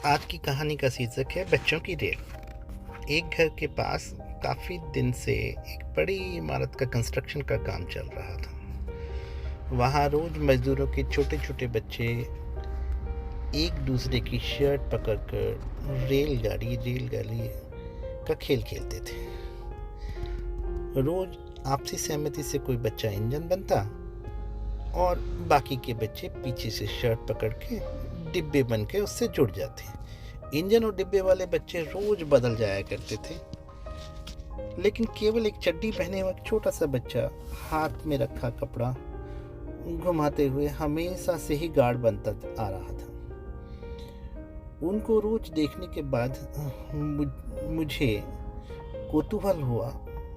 आज की कहानी का शीर्षक है बच्चों की रेल। एक घर के पास काफ़ी दिन से एक बड़ी इमारत का कंस्ट्रक्शन का काम चल रहा था। वहाँ रोज मजदूरों के छोटे छोटे बच्चे एक दूसरे की शर्ट पकड़कर रेलगाड़ी का खेल खेलते थे। रोज आपसी सहमति से कोई बच्चा इंजन बनता और बाकी के बच्चे पीछे से शर्ट पकड़ के डिब्बे बन के उससे जुड़ जाते। इंजन और डिब्बे वाले बच्चे रोज बदल जाया करते थे, लेकिन केवल एक चड्डी पहने हुआ छोटा सा बच्चा हाथ में रखा कपड़ा घुमाते हुए हमेशा से ही गार्ड बनता आ रहा था। उनको रोज देखने के बाद मुझे कौतूहल हुआ,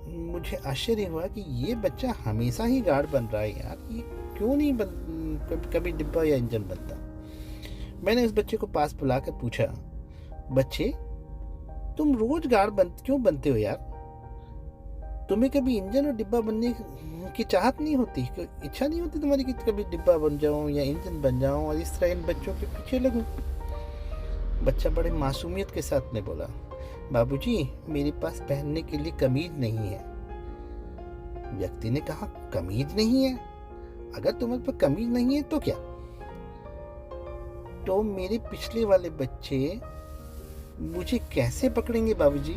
मुझे आश्चर्य हुआ कि ये बच्चा हमेशा ही गार्ड बन रहा है यार, ये क्यों नहीं कभी डिब्बा या इंजन बनता। मैंने उस बच्चे को पास बुलाकर पूछा, बच्चे तुम रोज गार्ड क्यों बनते हो यार? तुम्हें कभी इंजन और डिब्बा बनने की चाहत नहीं होती, इच्छा नहीं होती तुम्हारी कि कभी डिब्बा बन जाऊं या इंजन बन जाऊं और इस तरह इन बच्चों के पीछे लगूं? बच्चा बड़े मासूमियत के साथ ने बोला, बाबूजी मेरे पास पहनने के लिए कमीज नहीं है। व्यक्ति ने कहा, कमीज नहीं है? अगर तुम्हारे पास कमीज नहीं है तो क्या? तो मेरे पिछले वाले बच्चे मुझे कैसे पकड़ेंगे बाबूजी?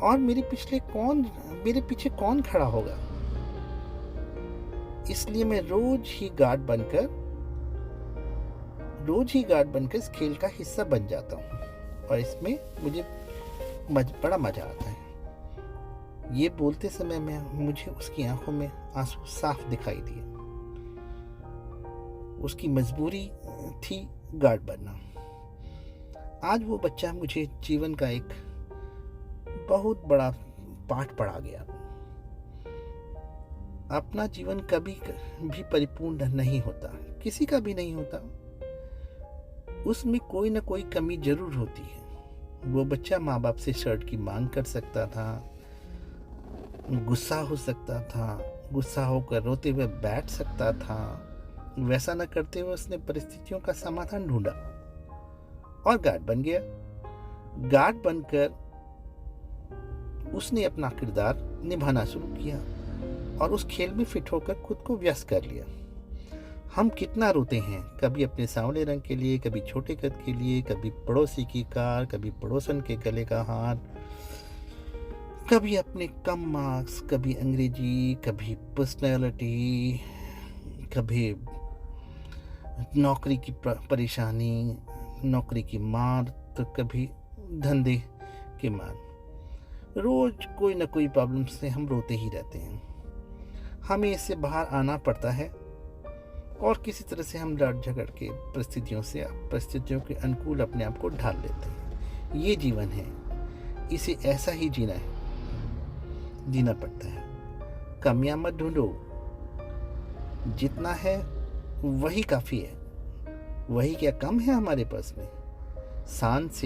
और मेरे पीछे कौन खड़ा होगा? इसलिए मैं रोज ही गार्ड बनकर इस खेल का हिस्सा बन जाता हूँ और इसमें मुझे बड़ा मजा आता है। ये बोलते समय में मुझे उसकी आंखों में आंसू साफ दिखाई दिए। उसकी मजबूरी थी गार्ड बनना। आज वो बच्चा मुझे जीवन का एक बहुत बड़ा पाठ पढ़ा गया। अपना जीवन कभी भी परिपूर्ण नहीं होता, किसी का भी नहीं होता। उसमें कोई ना कोई कमी जरूर होती है। वो बच्चा माँ बाप से शर्ट की मांग कर सकता था, गुस्सा हो सकता था, गुस्सा होकर रोते हुए बैठ सकता था। वैसा न करते हुए उसने परिस्थितियों का समाधान ढूंढा और गार्ड बन गया। गार्ड बनकर उसने अपना किरदार निभाना शुरू किया और उस खेल में फिट होकर खुद को व्यस्त कर लिया। हम कितना रोते हैं, कभी अपने सांवले रंग के लिए, कभी छोटे कद के लिए, कभी पड़ोसी की कार, कभी पड़ोसन के गले का हार, कभी अपने कम मार्क्स, कभी अंग्रेजी, कभी पर्सनैलिटी, कभी नौकरी की परेशानी, नौकरी की मार, तो कभी धंधे की मार। रोज कोई ना कोई प्रॉब्लम से हम रोते ही रहते हैं। हमें इससे बाहर आना पड़ता है और किसी तरह से हम लड़ झगड़ के परिस्थितियों के अनुकूल अपने आप को ढाल लेते हैं। ये जीवन है, इसे ऐसा ही जीना पड़ता है। कमियां मत ढूंढो, जितना है वही काफी है। वही क्या कम है हमारे पास में? शान से